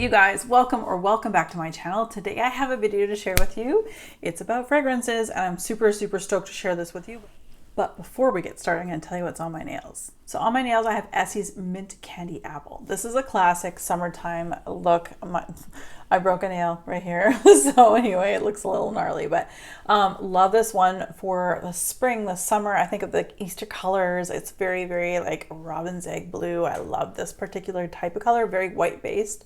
you guys, welcome back to my channel. Today I have a video to share with you. It's about fragrances and I'm super stoked to share this with you. But before we get started, I'm going to tell you what's on my nails. So on my nails, I have Essie's Mint Candy Apple. This is a classic summertime look. I broke a nail right here. So anyway, it looks a little gnarly, but love this one for the spring, the summer. I think of the Easter colors. It's very like robin's egg blue. I love this particular type of color, very white based.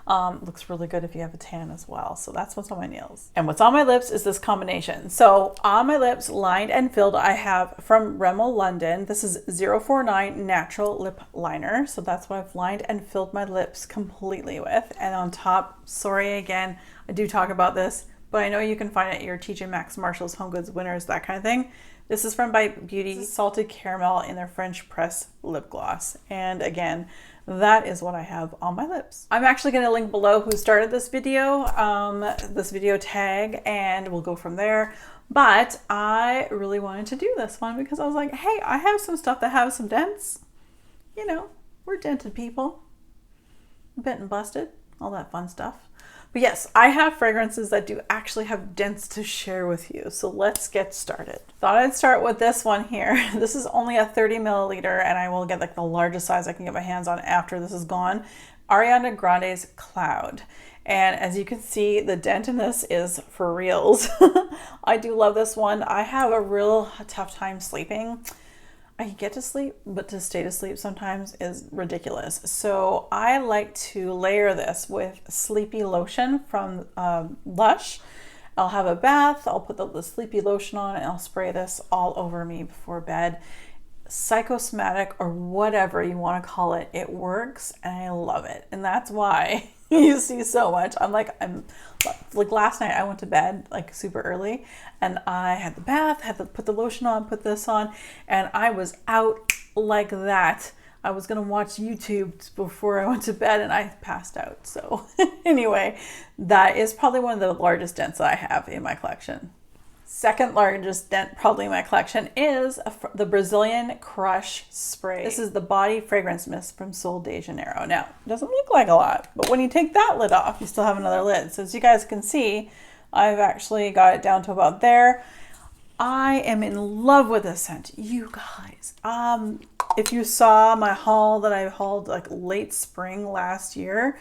Looks really good if you have a tan as well. So that's what's on my nails. And what's on my lips is this combination. So on my lips, lined and filled, I have from Rimmel London. This is 049 Natural Lip Liner. So that's what I've lined and filled my lips completely with. And on top, sorry again, I do talk about this, but I know you can find it at your TJ Maxx, Marshalls, Home Goods, Winners, that kind of thing. This is from By Beauty, Salted Caramel in their French Press Lip Gloss. And again, that is what I have on my lips. I'm actually going to link below who started this video tag, and we'll go from there. But I really wanted to do this one because I was like, hey, I have some stuff that have some dents. You know, we're dented people. Bent and busted, all that fun stuff. But yes, I have fragrances that do actually have dents to share with you. So let's get started. Thought I'd start with this one here. This is only a 30 milliliter and I will get like the largest size I can get my hands on after this is gone. Ariana Grande's Cloud. And as you can see, the dent in this is for reals. I do love this one. I have a real tough time sleeping. I can get to sleep, but to stay to sleep sometimes is ridiculous. So I like to layer this with Sleepy Lotion from Lush. I'll have a bath, I'll put the Sleepy Lotion on, and I'll spray this all over me before bed. Psychosomatic or whatever you want to call it, it works and I love it. And that's why you see so much. I'm like last night I went to bed like super early and I had the bath, had to put the lotion on, put this on, and I was out like that. I was gonna watch YouTube before I went to bed and I passed out. So anyway, that is probably one of the largest dents that I have in my collection. Second largest dent probably in my collection is the Brazilian Crush Spray. This is the body fragrance mist from Sol de Janeiro. Now, it doesn't look like a lot, but when you take that lid off, you still have another lid. So as you guys can see, I've actually got it down to about there. I am in love with this scent, you guys. If you saw my haul that I hauled like late spring last year,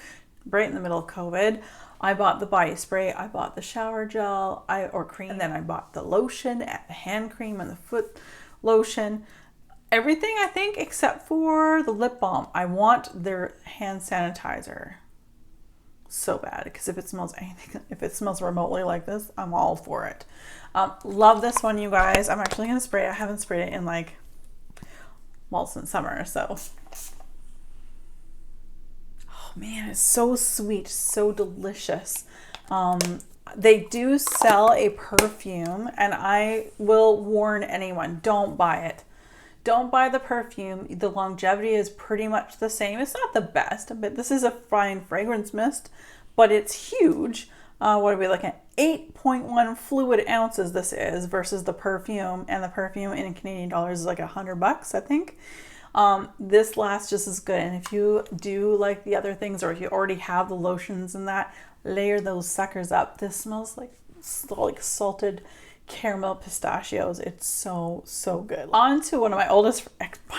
right in the middle of COVID, I bought the body spray, I bought the shower gel or cream, and then I bought the lotion, the hand cream and the foot lotion. Everything I think except for the lip balm. I want their hand sanitizer so bad because if it smells anything, if it smells remotely like this, I'm all for it. Love this one, you guys. I'm actually going to spray it. I haven't sprayed it in like, well, since summer, so. Man, it's so sweet, so delicious. They do sell a perfume and I will warn anyone, don't buy it. Don't buy the perfume. The longevity is pretty much the same. It's not the best, but this is a fine fragrance mist, but it's huge. What are we looking at? 8.1 fluid ounces this is versus the perfume, and the perfume in Canadian dollars is like $100, I think. This lasts just as good. And if you do like the other things, or if you already have the lotions and that, layer those suckers up. This smells like salted caramel pistachios. It's so good. On to one of my oldest,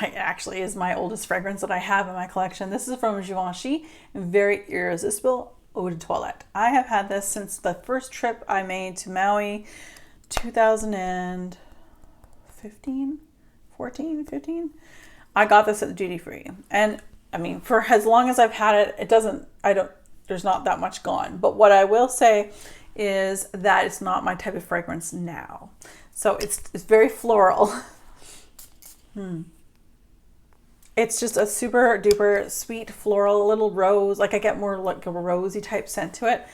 actually is my oldest fragrance that I have in my collection. This is from Givenchy, Very Irresistible Eau de Toilette. I have had this since the first trip I made to Maui, 2015, 14, 15. I got this at the duty free, and I mean, for as long as I've had it, there's not that much gone. But what I will say is that it's not my type of fragrance now. So it's very floral. It's just a super duper sweet floral, little rose. Like I get more like a rosy type scent to it.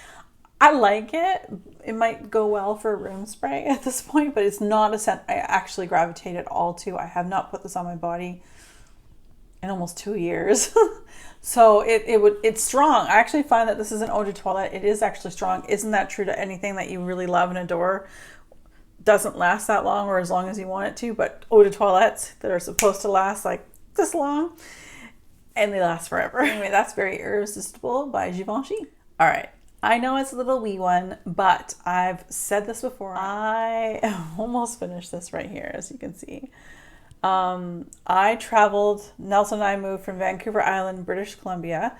I like it. It might go well for a room spray at this point, but it's not a scent I actually gravitate at all to. I have not put this on my body in almost 2 years. So it's strong. I actually find that this is an eau de toilette. It is actually strong. Isn't that true to anything that you really love and adore? Doesn't last that long or as long as you want it to, but eau de toilettes that are supposed to last like this long, and they last forever. Anyway, that's Very Irresistible by Givenchy. All right. I know it's a little wee one, but I've said this before. I almost finished this right here, as you can see. I traveled, Nelson and I moved from Vancouver Island, British Columbia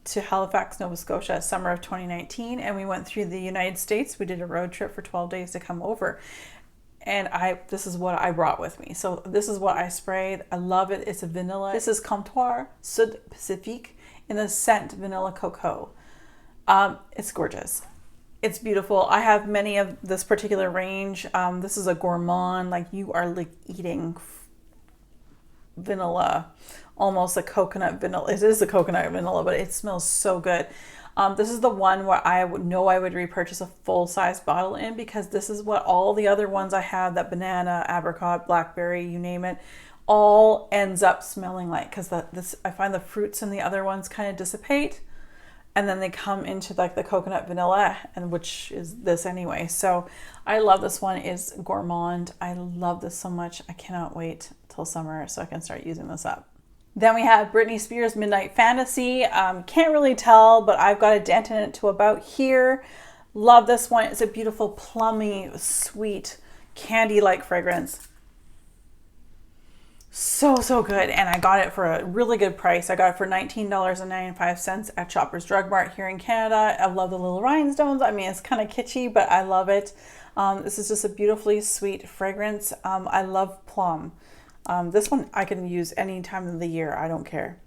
to Halifax, Nova Scotia, summer of 2019. And we went through the United States. We did a road trip for 12 days to come over. And this is what I brought with me. So this is what I sprayed. I love it. It's a vanilla. This is Comptoir Sud Pacifique in the scent Vanilla Cocoa. It's gorgeous. It's beautiful. I have many of this particular range. This is a gourmand, like you are like eating vanilla, almost a coconut vanilla. It is a coconut vanilla, but it smells so good. This is the one where I would know I would repurchase a full-size bottle in, because this is what all the other ones I have, that banana, apricot, blackberry, you name it, all ends up smelling like, because I find the fruits in the other ones kind of dissipate. And then they come into like the coconut vanilla, and which is this anyway. So I love this one. Is gourmand. I love this so much. I cannot wait till summer so I can start using this up. Then we have Britney Spears Midnight Fantasy. Can't really tell, but I've got a dent in it to about here. Love this one. It's a beautiful, plummy, sweet, candy-like fragrance. So good, and I got it for a really good price. I got it for $19.95 at Shoppers Drug Mart here in Canada. I love the little rhinestones. I mean, it's kind of kitschy, but I love it. This is just a beautifully sweet fragrance. I love plum. This one I can use any time of the year. I don't care.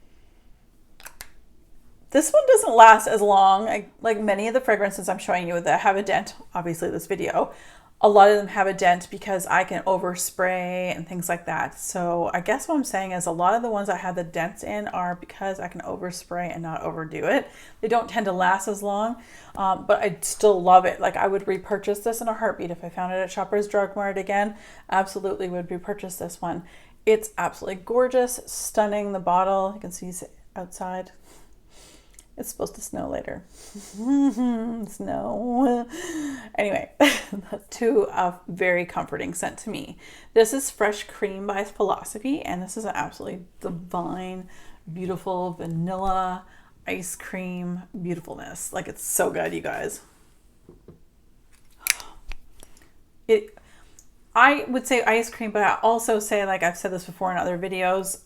This one doesn't last as long. Like many of the fragrances I'm showing you that have a dent, obviously this video, a lot of them have a dent because I can overspray and things like that. So I guess what I'm saying is a lot of the ones I have the dents in are because I can overspray and not overdo it. They don't tend to last as long, but I still love it. Like I would repurchase this in a heartbeat if I found it at Shoppers Drug Mart again. Absolutely would repurchase this one. It's absolutely gorgeous, stunning. The bottle, you can see outside. It's supposed to snow later. Snow. Anyway, to a very comforting scent to me. This is Fresh Cream by Philosophy, and this is an absolutely divine, beautiful vanilla ice cream beautifulness. Like it's so good, you guys. I would say ice cream, but I also say, like I've said this before in other videos,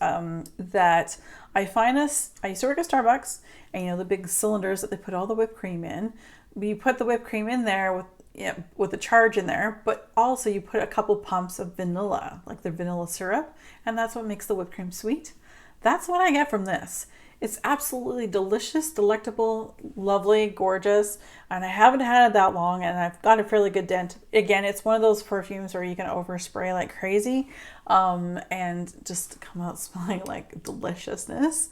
that I find this, I used to work at Starbucks, and you know the big cylinders that they put all the whipped cream in. You put the whipped cream in there with the charge in there, but also you put a couple pumps of vanilla, like the vanilla syrup, and that's what makes the whipped cream sweet. That's what I get from this. It's absolutely delicious, delectable, lovely, gorgeous, and I haven't had it that long, and I've got a fairly good dent. Again, it's one of those perfumes where you can overspray like crazy and just come out smelling like deliciousness.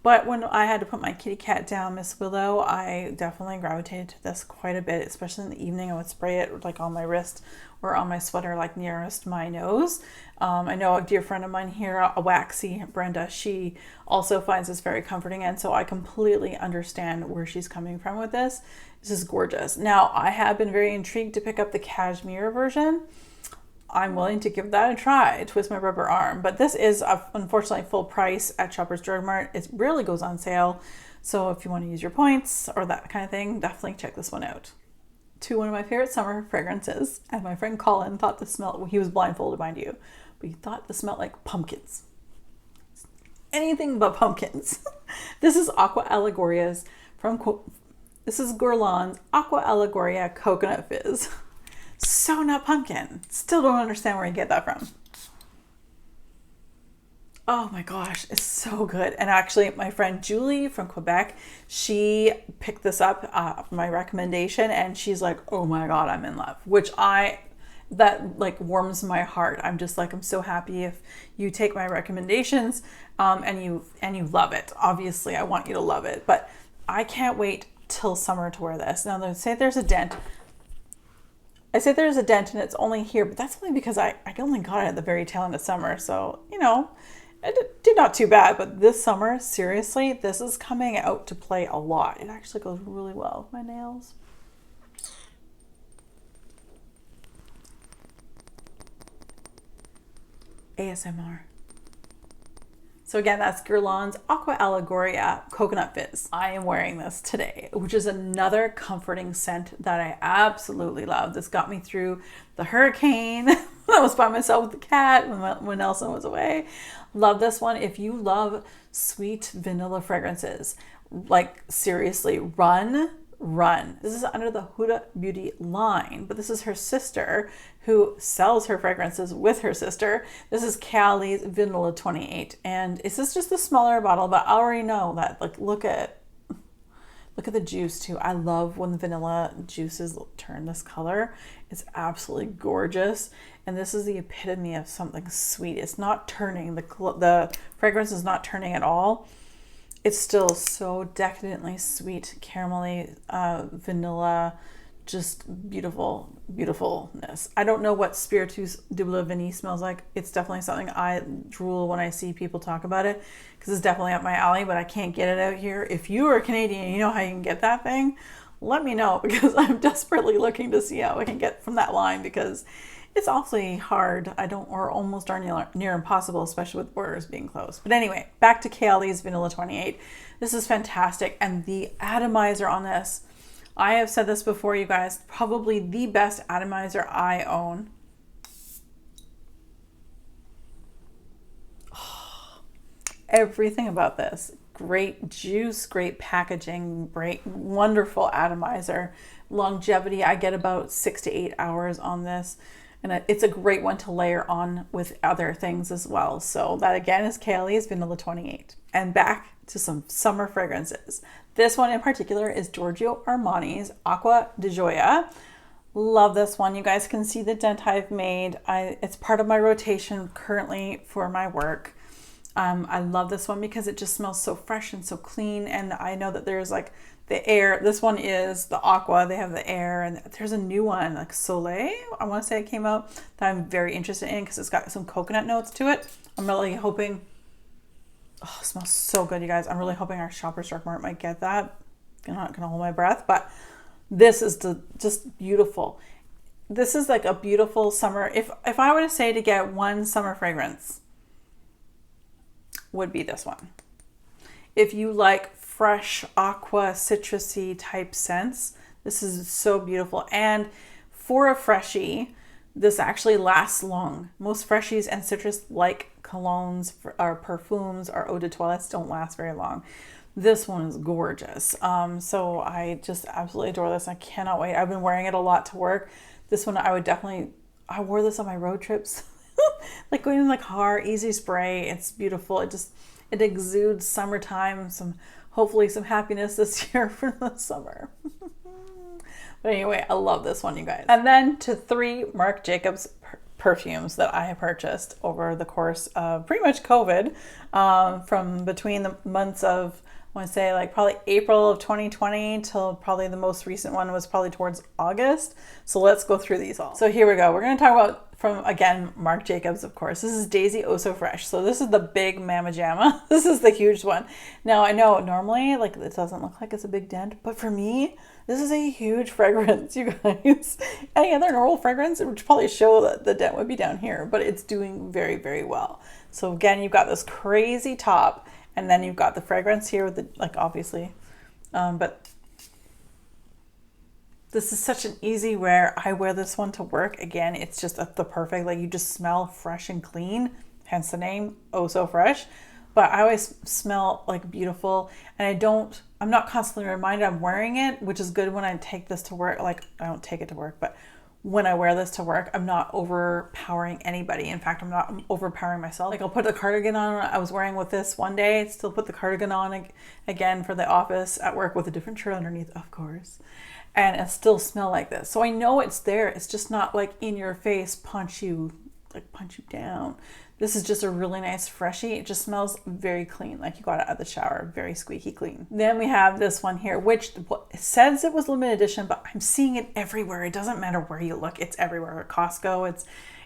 But when I had to put my kitty cat down, Miss Willow, I definitely gravitated to this quite a bit, especially in the evening. I would spray it like on my wrist or on my sweater, like nearest my nose. I know a dear friend of mine here, a waxy, Brenda, she also finds this very comforting, and so I completely understand where she's coming from with this. This is gorgeous. Now, I have been very intrigued to pick up the cashmere version. I'm willing to give that a try, twist my rubber arm, but this is unfortunately full price at Shoppers Drug Mart. It rarely goes on sale, so if you want to use your points or that kind of thing, definitely check this one out. To one of my favorite summer fragrances, and my friend Colin thought the smell, he was blindfolded mind you, but he thought the smell like pumpkins. Anything but pumpkins. This is Aqua Allegoria's this is Guerlain's Aqua Allegoria Coconut Fizz. So not pumpkin. Still don't understand where you get that from. Oh my gosh, it's so good. And actually my friend Julie from Quebec, she picked this up, my recommendation, and she's like, oh my God, I'm in love, which that like warms my heart. I'm just like, I'm so happy if you take my recommendations and you love it. Obviously I want you to love it, but I can't wait till summer to wear this. Now let's say there's a dent. I say there's a dent and it's only here, but that's only because I only got it at the very tail end of summer. So, you know, it did not too bad, but this summer, seriously, this is coming out to play a lot. It actually goes really well with my nails. ASMR. So again, that's Guerlain's Aqua Allegoria Coconut Fizz. I am wearing this today, which is another comforting scent that I absolutely love. This got me through the hurricane. I was by myself with the cat when Nelson was away. Love this one. If you love sweet vanilla fragrances, like seriously, run. This is under the Huda Beauty line, but this is her sister who sells her fragrances with her sister. This is Kayali's Vanilla 28, and this is just a smaller bottle, but I already know that, like, look at the juice too. I love when the vanilla juices turn this color. It's absolutely gorgeous, and this is the epitome of something sweet. It's not turning, the fragrance is not turning at all. It's still so decadently sweet, caramelly, vanilla, just beautifulness. I don't know what Spiritus Double Venice smells like. It's definitely something I drool when I see people talk about it, because it's definitely up my alley, but I can't get it out here. If you are Canadian and you know how you can get that thing, let me know, because I'm desperately looking to see how I can get from that line, because it's awfully hard. Or almost near impossible, especially with borders being closed. But anyway, back to Kayali's Vanilla 28. This is fantastic. And the atomizer on this, I have said this before, you guys, probably the best atomizer I own. Oh, everything about this. Great juice, great packaging, great, wonderful atomizer. Longevity, I get about 6 to 8 hours on this. And it's a great one to layer on with other things as well. So that again is Kayali's Vanilla 28. And back to some summer fragrances. This one in particular is Giorgio Armani's Acqua di Gioia. Love this one. You guys can see the dent I've made. It's part of my rotation currently for my work. I love this one because it just smells so fresh and so clean. And I know that there's like the air. This one is the aqua. They have the air, and there's a new one like Soleil, I want to say, it came out, that I'm very interested in because it's got some coconut notes to it. I'm really hoping, oh, it smells so good, you guys. I'm really hoping our Shoppers Drug Mart might get that. I'm not gonna hold my breath, but this is just beautiful. This is like a beautiful summer. If I were to say to get one summer fragrance, would be this one. If you like fresh aqua citrusy type scents, this is so beautiful. And for a freshie, this actually lasts long. Most freshies and citrus like colognes or perfumes or eau de toilettes don't last very long. This one is gorgeous. So I just absolutely adore this. I cannot wait. I've been wearing it a lot to work. This one I wore this on my road trips. Like going in the car, easy spray. It's beautiful. It exudes summertime, hopefully some happiness this year for the summer. But anyway, I love this one, you guys. And then to 3 Marc Jacobs perfumes that I have purchased over the course of pretty much COVID, from between the months of, I want to say, like probably April of 2020 till probably the most recent one was probably towards August. So let's go through these all. So here we go. We're going to talk about, from again, Marc Jacobs, of course. This is Daisy Oh So Fresh. So this is the big Mama Jamma. This is the huge one. Now I know normally like it doesn't look like it's a big dent, but for me, this is a huge fragrance, you guys. Any other normal fragrance, it would probably show that the dent would be down here, but it's doing very, very well. So again, you've got this crazy top, and then you've got the fragrance here with the, like, obviously, but this is such an easy wear. I wear this one to work. Again, it's just the perfect, like, you just smell fresh and clean, hence the name, Oh So Fresh. But I always smell like beautiful, and I'm not constantly reminded I'm wearing it, which is good when I take this to work. Like, I don't take it to work, but when I wear this to work, I'm not overpowering anybody. In fact, I'm not overpowering myself. Like, I'll put a cardigan on. I was wearing with this one day, still put the cardigan on again for the office at work with a different shirt underneath, of course. And it still smell like this. So I know it's there. It's just not like in your face, punch you down. This is just a really nice freshie. It just smells very clean, like you got it out of the shower, very squeaky clean. Then we have this one here, which it says it was limited edition, but I'm seeing it everywhere. It doesn't matter where you look, it's everywhere. At Costco,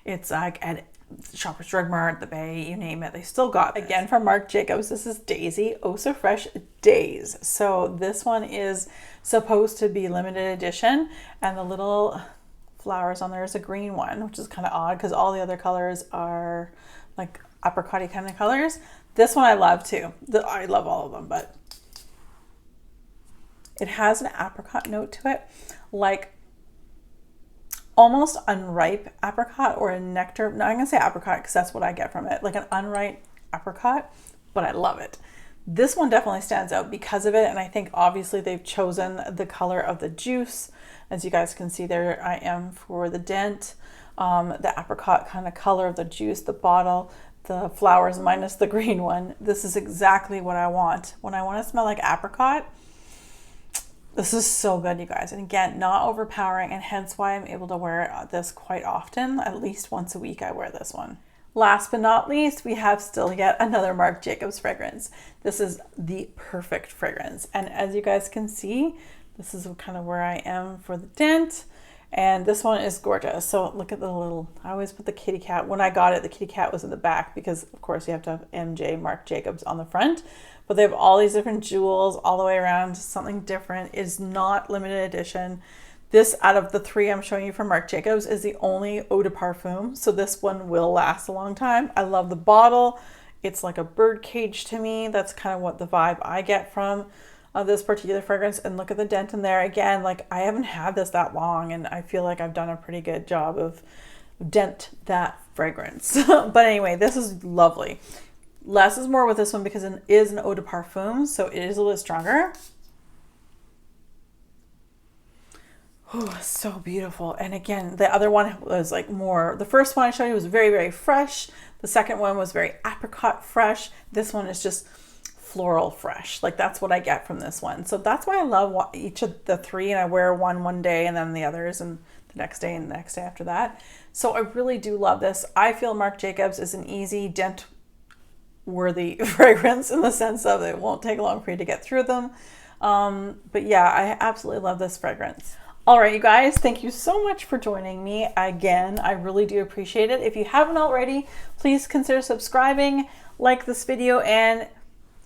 it's like at Shoppers Drug Mart, the Bay, you name it, they still got this. Again, from Marc Jacobs, this is Daisy Oh So Fresh Days. So this one is supposed to be limited edition, and the little flowers on there is a green one, which is kind of odd because all the other colors are like apricot-y kind of colors. This one I love too. I love all of them, but it has an apricot note to it, like almost unripe apricot or a nectar. No, I'm gonna say apricot because that's what I get from it, like an unripe apricot, but I love it. This one definitely stands out because of it, and I think obviously they've chosen the color of the juice. As you guys can see, there I am for the dent, the apricot kind of color of the juice, the bottle, the flowers minus the green one. This is exactly what I want. When I want to smell like apricot, this is so good, you guys. And again, not overpowering, and hence why I'm able to wear this quite often. At least once a week I wear this one. Last but not least, we have still yet another Marc Jacobs fragrance. This is the perfect fragrance. And as you guys can see, this is kind of where I am for the dent. And this one is gorgeous. So look at the little, I always put the kitty cat. When I got it, the kitty cat was in the back because of course you have to have MJ Marc Jacobs on the front. But they have all these different jewels all the way around, something different. It is not limited edition. This, out of the three I'm showing you from Marc Jacobs, is the only eau de parfum. So this one will last a long time. I love the bottle. It's like a bird cage to me. That's kind of what the vibe I get from this particular fragrance. And look at the dent in there. Again, like I haven't had this that long, and I feel like I've done a pretty good job of dent that fragrance. But anyway, this is lovely. Less is more with this one because it is an eau de parfum, so it is a little stronger. Oh, so beautiful. And again, the other one was like more, the first one I showed you was very, very fresh. The second one was very apricot fresh. This one is just floral fresh. Like that's what I get from this one. So that's why I love each of the three, and I wear one day and then the others and the next day and the next day after that. So I really do love this. I feel Marc Jacobs is an easy dent worthy fragrance in the sense of it won't take long for you to get through them. But yeah, I absolutely love this fragrance. All right, you guys, thank you so much for joining me again. I really do appreciate it. If you haven't already, please consider subscribing, like this video, and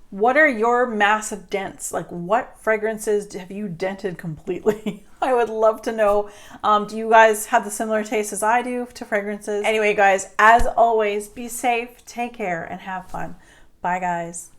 what are your massive dents? Like what fragrances have you dented completely? I would love to know. Do you guys have the similar taste as I do to fragrances? Anyway, guys, as always, be safe, take care, and have fun. Bye, guys.